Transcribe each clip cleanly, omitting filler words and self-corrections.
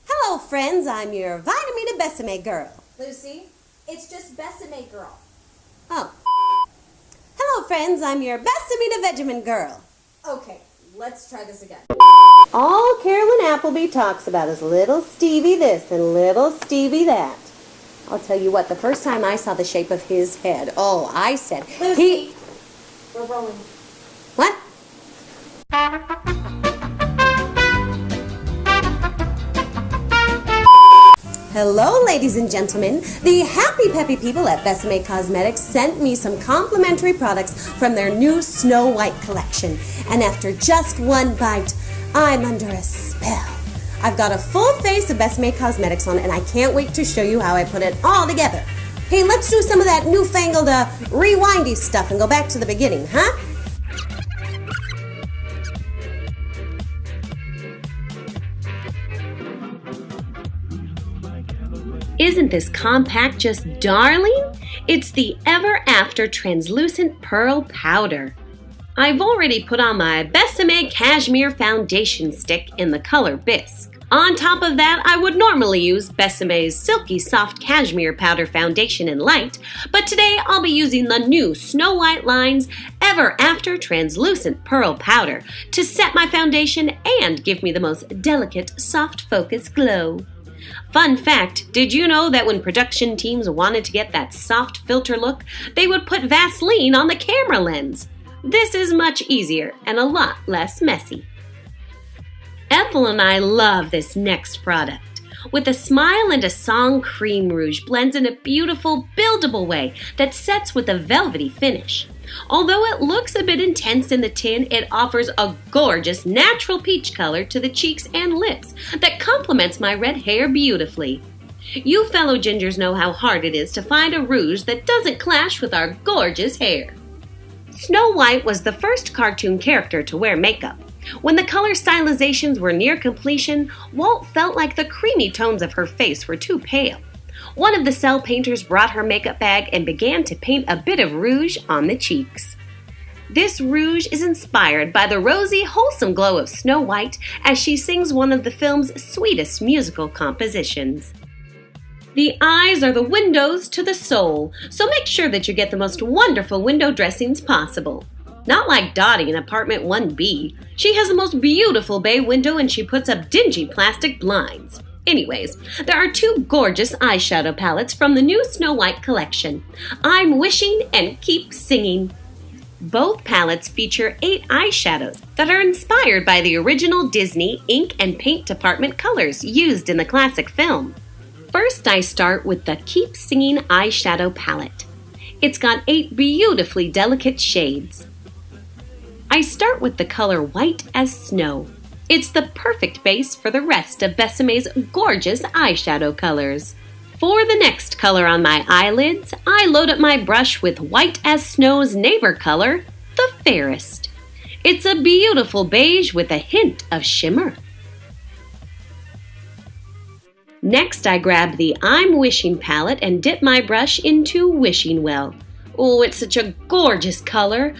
Hello, friends. I'm your Vanity Besame girl. Lucy, it's just Besame girl. Oh. Hello, friends. I'm your Besame Vegemin girl. Okay, let's try this again. All Carolyn Appleby talks about is little Stevie this and little Stevie that. I'll tell you what, the first time I saw the shape of his head, oh, I said, Lucy, we're rolling. What? Hello, ladies and gentlemen. The happy peppy people at Besame Cosmetics sent me some complimentary products from their new Snow White collection. And after just one bite, I'm under a spell. I've got a full face of Besame Cosmetics on, and I can't wait to show you how I put it all together. Hey, let's do some of that newfangled rewindy stuff and go back to the beginning, huh? Isn't this compact just darling? It's the Ever After Translucent Pearl Powder. I've already put on my Besame Cashmere Foundation Stick in the color Bisque. On top of that, I would normally use Besame's Silky Soft Cashmere Powder Foundation in Light, but today I'll be using the new Snow White line's Ever After Translucent Pearl Powder to set my foundation and give me the most delicate, soft focus glow. Fun fact, did you know that when production teams wanted to get that soft filter look, they would put Vaseline on the camera lens? This is much easier and a lot less messy. Ethel and I love this next product. With a smile and a song, cream rouge blends in a beautiful, buildable way that sets with a velvety finish. Although it looks a bit intense in the tin, it offers a gorgeous natural peach color to the cheeks and lips that complements my red hair beautifully. You fellow gingers know how hard it is to find a rouge that doesn't clash with our gorgeous hair. Snow White was the first cartoon character to wear makeup. When the color stylizations were near completion, Walt felt like the creamy tones of her face were too pale. One of the cell painters brought her makeup bag and began to paint a bit of rouge on the cheeks. This rouge is inspired by the rosy, wholesome glow of Snow White as she sings one of the film's sweetest musical compositions. The eyes are the windows to the soul, so make sure that you get the most wonderful window dressings possible. Not like Dottie in apartment 1B. She has the most beautiful bay window and she puts up dingy plastic blinds. Anyways, there are two gorgeous eyeshadow palettes from the new Snow White collection. I'm Wishing and Keep Singing. Both palettes feature 8 eyeshadows that are inspired by the original Disney ink and paint department colors used in the classic film. First, I start with the Keep Singing eyeshadow palette. It's got 8 beautifully delicate shades. I start with the color White as Snow. It's the perfect base for the rest of Besame's gorgeous eyeshadow colors. For the next color on my eyelids, I load up my brush with White as Snow's neighbor color, the Fairest. It's a beautiful beige with a hint of shimmer. Next, I grab the I'm Wishing palette and dip my brush into Wishing Well. Oh, it's such a gorgeous color.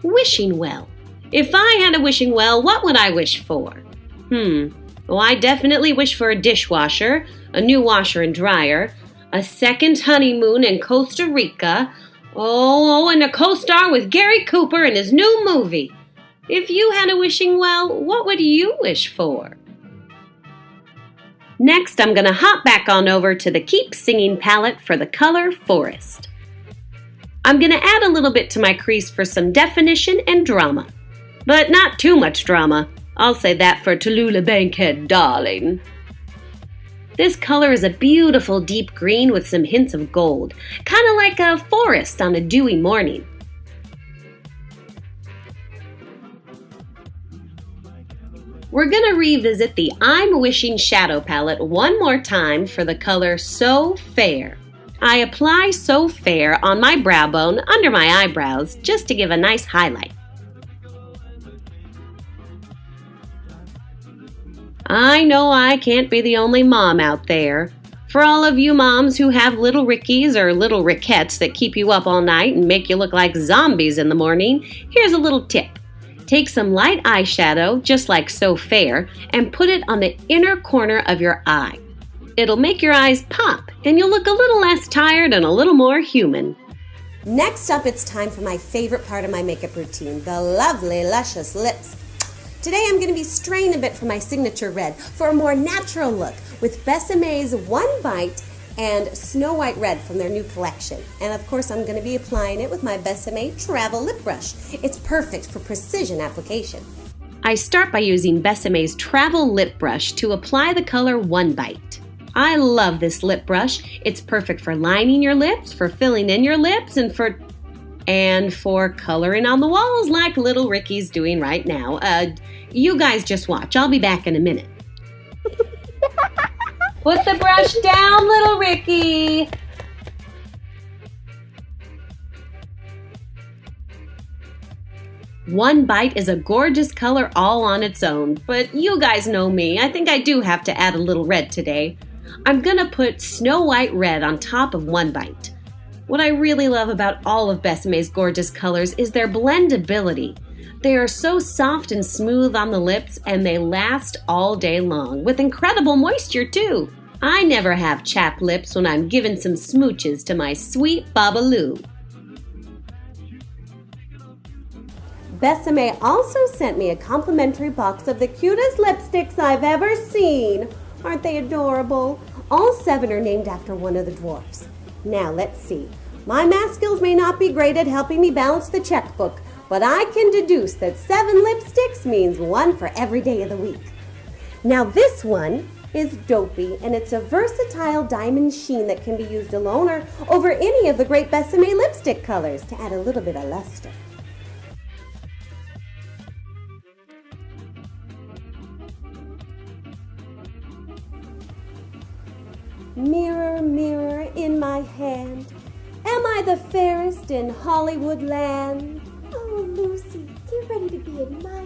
Wishing Well. If I had a wishing well, what would I wish for? Well, I definitely wish for a dishwasher, a new washer and dryer, a second honeymoon in Costa Rica, and a co-star with Gary Cooper in his new movie. If you had a wishing well, what would you wish for? Next, I'm going to hop back on over to the Keep Singing palette for the color Forest. I'm going to add a little bit to my crease for some definition and drama. But not too much drama. I'll say that for Tallulah Bankhead, darling. This color is a beautiful deep green with some hints of gold, kind of like a forest on a dewy morning. We're going to revisit the I'm Wishing shadow palette one more time for the color So Fair. I apply So Fair on my brow bone under my eyebrows just to give a nice highlight. I know I can't be the only mom out there. For all of you moms who have little Rickies or little Rickettes that keep you up all night and make you look like zombies in the morning, here's a little tip. Take some light eyeshadow, just like So Fair, and put it on the inner corner of your eye. It'll make your eyes pop, and you'll look a little less tired and a little more human. Next up, it's time for my favorite part of my makeup routine, the lovely, luscious lips. Today I'm going to be straying a bit from my signature red for a more natural look with Besame's One Bite and Snow White Red from their new collection. And of course I'm going to be applying it with my Besame Travel Lip Brush. It's perfect for precision application. I start by using Besame's Travel Lip Brush to apply the color One Bite. I love this lip brush. It's perfect for lining your lips, for filling in your lips, and for coloring on the walls like little Ricky's doing right now. You guys just watch. I'll be back in a minute. Put the brush down, little Ricky. One Bite is a gorgeous color all on its own, but you guys know me. I think I do have to add a little red today. I'm gonna put Snow White Red on top of One Bite. What I really love about all of Besame's gorgeous colors is their blendability. They are so soft and smooth on the lips, and they last all day long, with incredible moisture too. I never have chapped lips when I'm giving some smooches to my sweet Babaloo. Besame also sent me a complimentary box of the cutest lipsticks I've ever seen. Aren't they adorable? All 7 are named after one of the dwarfs. Now let's see. My math skills may not be great at helping me balance the checkbook, but I can deduce that 7 lipsticks means 1 for every day of the week. Now this one is Dopey, and it's a versatile diamond sheen that can be used alone or over any of the great Besame lipstick colors to add a little bit of luster. Mirror, mirror in my hand, am I the fairest in Hollywood land? Oh, Lucy, get ready to be admired.